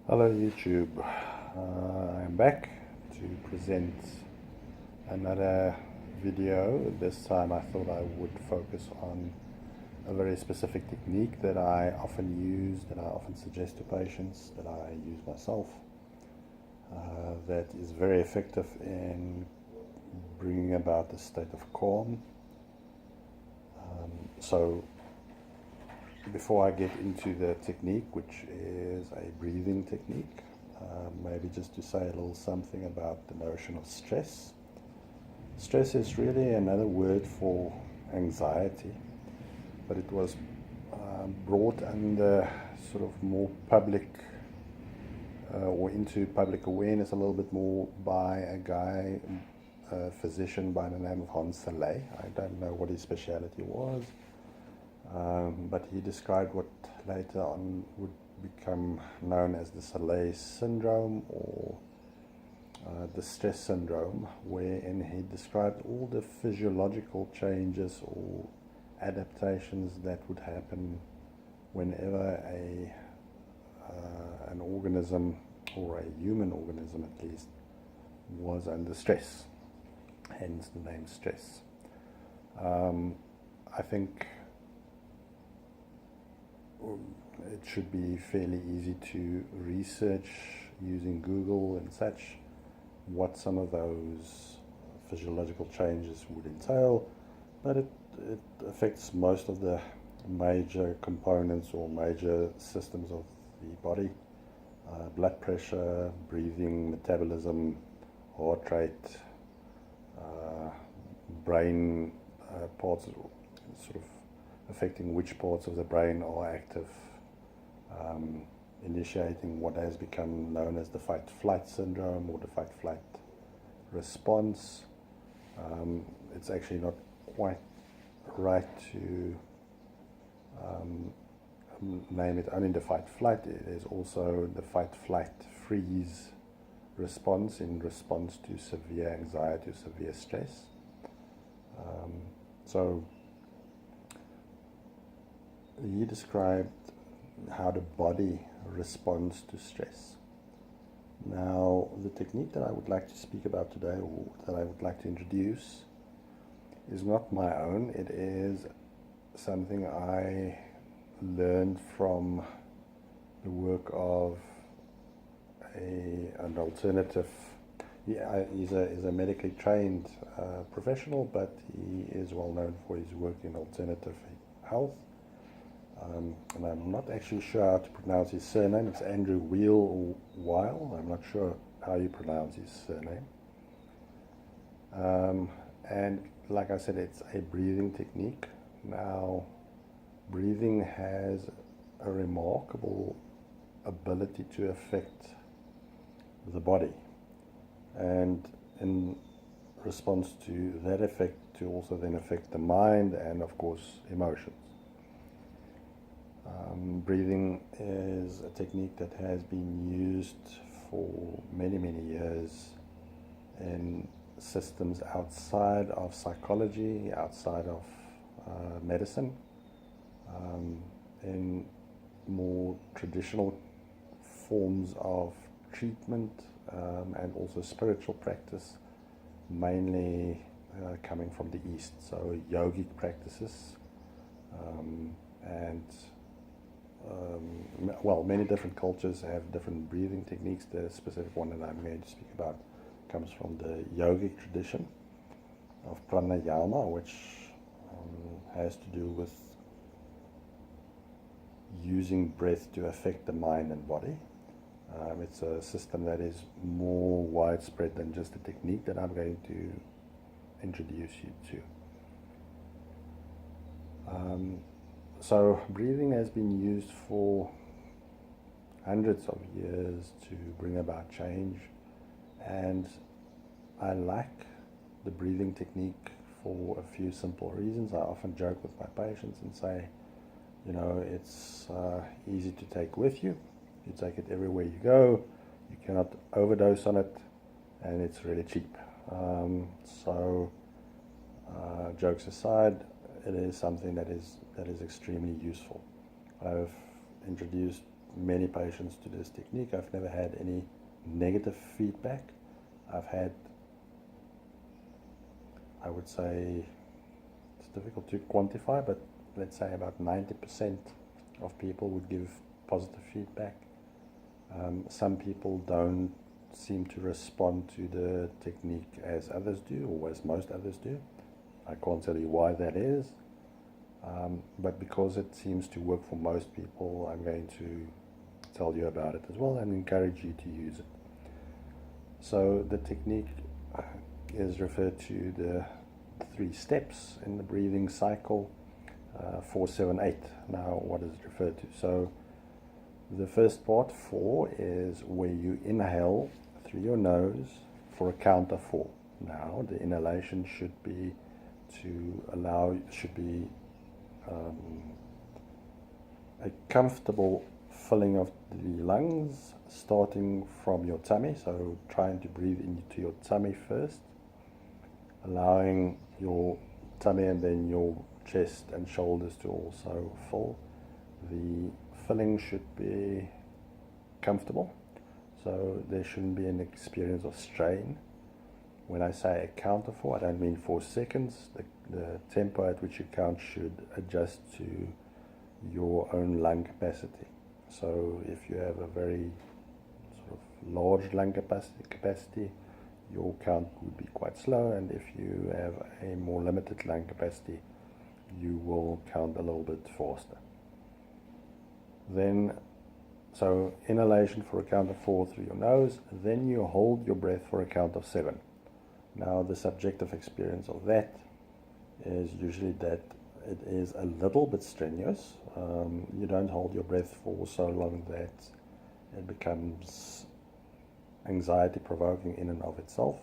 Hello YouTube, I'm back to present another video. This time I thought I would focus on a very specific technique that I often use, that I often suggest to patients, that I use myself, that is very effective in bringing about a state of calm. So before I get into the technique, which is a breathing technique, maybe just to say a little something about the notion of stress. Stress is really another word for anxiety, but it was brought under sort of more public or into public awareness a little bit more by a guy, a physician by the name of Hans Saleh. I don't know what his specialty was. But he described what later on would become known as the Saleh syndrome or the stress syndrome, wherein he described all the physiological changes or adaptations that would happen whenever an organism, or a human organism at least, was under stress, hence the name stress. I think it should be fairly easy to research using Google and such what some of those physiological changes would entail, but it affects most of the major components or major systems of the body: blood pressure, breathing, metabolism, heart rate, brain parts, sort of affecting which parts of the brain are active, initiating what has become known as the fight-flight syndrome or the fight-flight response. It's actually not quite right to name it only the fight-flight. It is also the fight-flight-freeze response in response to severe anxiety or severe stress. So he described how the body responds to stress. Now, the technique that I would like to speak about today, or that I would like to introduce, is not my own. It is something I learned from the work of an alternative. He's a medically trained professional, but he is well known for his work in alternative health. And I'm not actually sure how to pronounce his surname. It's Andrew Wheel or Weil. I'm not sure how you pronounce his surname. And like I said, it's a breathing technique. Now, breathing has a remarkable ability to affect the body, and in response to that effect, to also then affect the mind and, of course, emotions. Breathing is a technique that has been used for many, many years in systems outside of psychology, outside of medicine, in more traditional forms of treatment, and also spiritual practice, mainly coming from the East. So yogic practices, and well, many different cultures have different breathing techniques. The specific one that I'm going to speak about comes from the yogic tradition of pranayama, which has to do with using breath to affect the mind and body. It's a system that is more widespread than just the technique that I'm going to introduce you to. So breathing has been used for hundreds of years to bring about change, and I like the breathing technique for a few simple reasons. I often joke with my patients and say, you know, it's easy to take with you. You take it everywhere you go. You cannot overdose on it, and it's really cheap. Jokes aside, it is something that is extremely useful. I've introduced many patients to this technique. I've never had any negative feedback. I've had, I would say, it's difficult to quantify, but let's say about 90% of people would give positive feedback. Some people don't seem to respond to the technique as others do, or as most others do. I can't tell you why that is, but because it seems to work for most people, I'm going to tell you about it as well and encourage you to use it. So the technique is referred to the 3 steps in the breathing cycle, 4, 7, 8. Now, what is it referred to? So the first part, 4, is where you inhale through your nose for a count of 4. Now, the inhalation should be a comfortable filling of the lungs, starting from your tummy. So trying to breathe into your tummy first, allowing your tummy and then your chest and shoulders to also fill. The filling should be comfortable, so there shouldn't be an experience of strain. When I say a count of 4, I don't mean 4 seconds. The tempo at which you count should adjust to your own lung capacity. So if you have a very sort of large lung capacity, your count would be quite slow, and if you have a more limited lung capacity, you will count a little bit faster. Then, so inhalation for a count of 4 through your nose, then you hold your breath for a count of 7. Now, the subjective experience of that is usually that it is a little bit strenuous. You don't hold your breath for so long that it becomes anxiety-provoking in and of itself,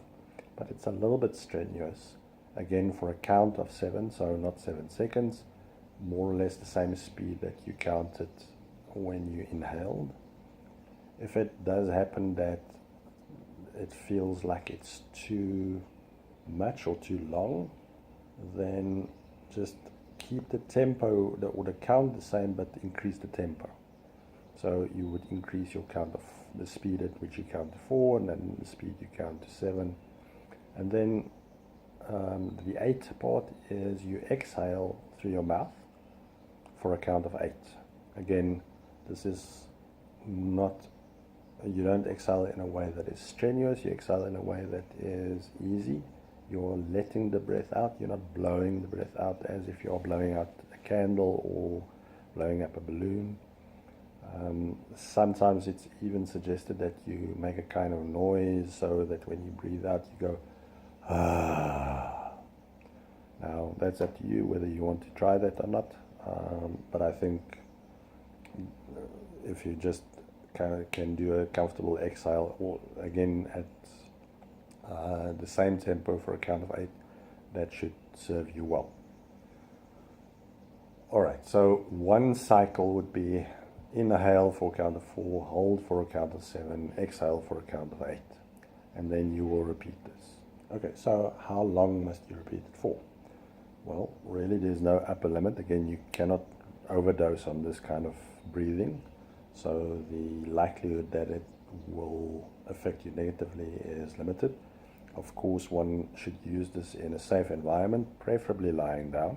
but it's a little bit strenuous. Again, for a count of 7, so not 7 seconds, more or less the same speed that you counted when you inhaled. If it does happen that it feels like it's too much or too long, then just keep the tempo or the count the same, but increase the tempo. So you would increase your count of the speed at which you count to 4, and then the speed you count to 7. And then the 8 part is you exhale through your mouth for a count of 8. Again, this is not, you don't exhale in a way that is strenuous, you exhale in a way that is easy. You're letting the breath out, you're not blowing the breath out as if you're blowing out a candle or blowing up a balloon. Sometimes it's even suggested that you make a kind of noise so that when you breathe out you go, ah. Now that's up to you whether you want to try that or not, but I think if you just can do a comfortable exhale, or again at the same tempo for a count of 8, that should serve you well. Alright, so one cycle would be inhale for a count of 4, hold for a count of 7, exhale for a count of 8, and then you will repeat this. Okay, so how long must you repeat it for? Well, really there's no upper limit. Again, you cannot overdose on this kind of breathing, so the likelihood that it will affect you negatively is limited. Of course, one should use this in a safe environment, preferably lying down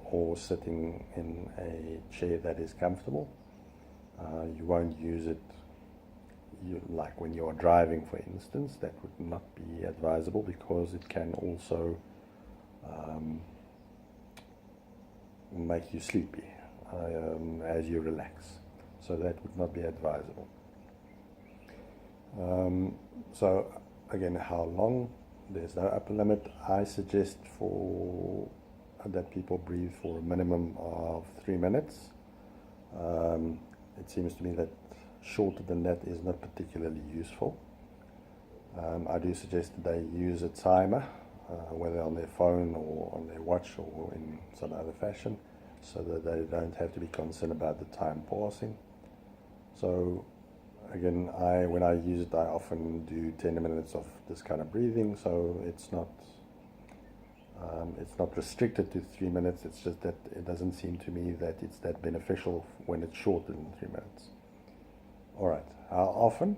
or sitting in a chair that is comfortable. You won't use it like when you are driving, for instance. That would not be advisable because it can also make you sleepy as you relax. So that would not be advisable. So again, how long? There's no upper limit. I suggest that people breathe for a minimum of 3 minutes. It seems to me that shorter than that is not particularly useful. I do suggest that they use a timer, whether on their phone or on their watch or in some other fashion, so that they don't have to be concerned about the time passing. So again, when I use it, I often do 10 minutes of this kind of breathing, so it's not It's not restricted to 3 minutes, it's just that it doesn't seem to me that it's that beneficial when it's shorter than 3 minutes. All right, how often?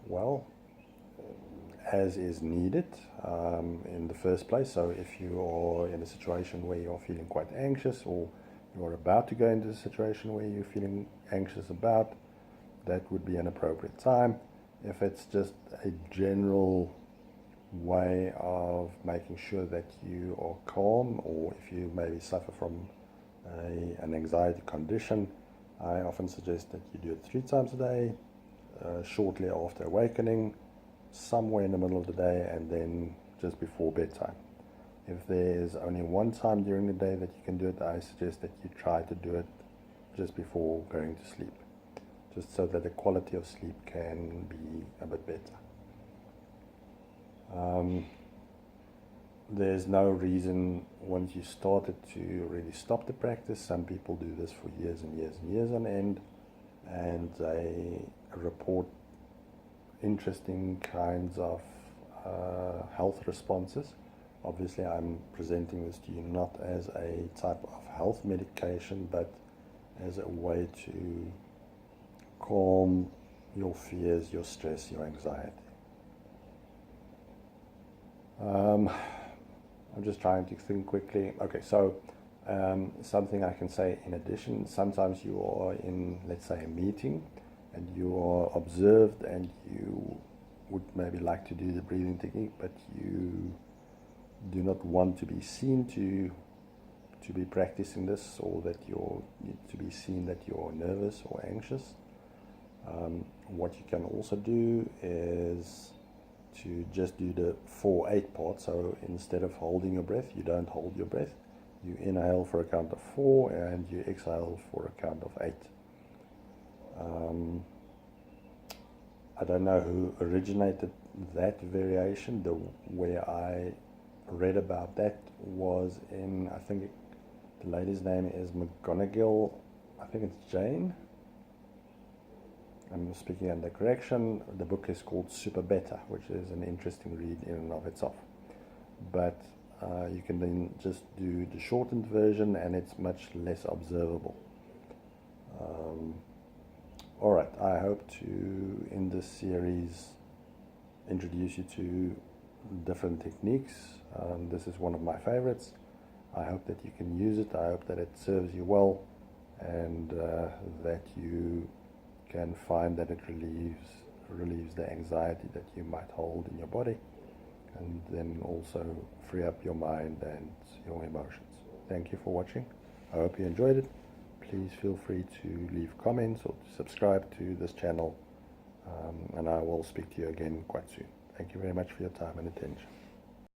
Well, as is needed in the first place. So if you are in a situation where you're feeling quite anxious, or you're about to go into a situation where you're feeling anxious about, that would be an appropriate time. If it's just a general way of making sure that you are calm, or if you maybe suffer from an anxiety condition, I often suggest that you do it 3 times a day, shortly after awakening, somewhere in the middle of the day, and then just before bedtime. If there is only one time during the day that you can do it, I suggest that you try to do it just before going to sleep, just so that the quality of sleep can be a bit better. There's no reason once you started to really stop the practice. Some people do this for years and years and years on end, and they report interesting kinds of health responses. Obviously, I'm presenting this to you not as a type of health medication, but as a way to calm your fears, your stress, your anxiety. I'm just trying to think quickly. Okay, so something I can say in addition, sometimes you are in, let's say, a meeting, and you are observed, and you would maybe like to do the breathing technique, but you do not want to be seen to be practicing this, or that you're to be seen that you're nervous or anxious. What you can also do is to just do the 4-8 part. So instead of holding your breath, you don't hold your breath. You inhale for a count of 4, and you exhale for a count of 8. I don't know who originated that variation. The way I read about that was in, I think the lady's name is McGonagall. I think it's Jane. I'm speaking under correction. The book is called Super Beta, which is an interesting read in and of itself. But you can then just do the shortened version, and it's much less observable. All right, I hope to, in this series, introduce you to different techniques. This is one of my favorites. I hope that you can use it. I hope that it serves you well, and that you can find that it relieves the anxiety that you might hold in your body, and then also free up your mind and your emotions. Thank you for watching. I hope you enjoyed it. Please feel free to leave comments or to subscribe to this channel, and I will speak to you again quite soon. Thank you very much for your time and attention.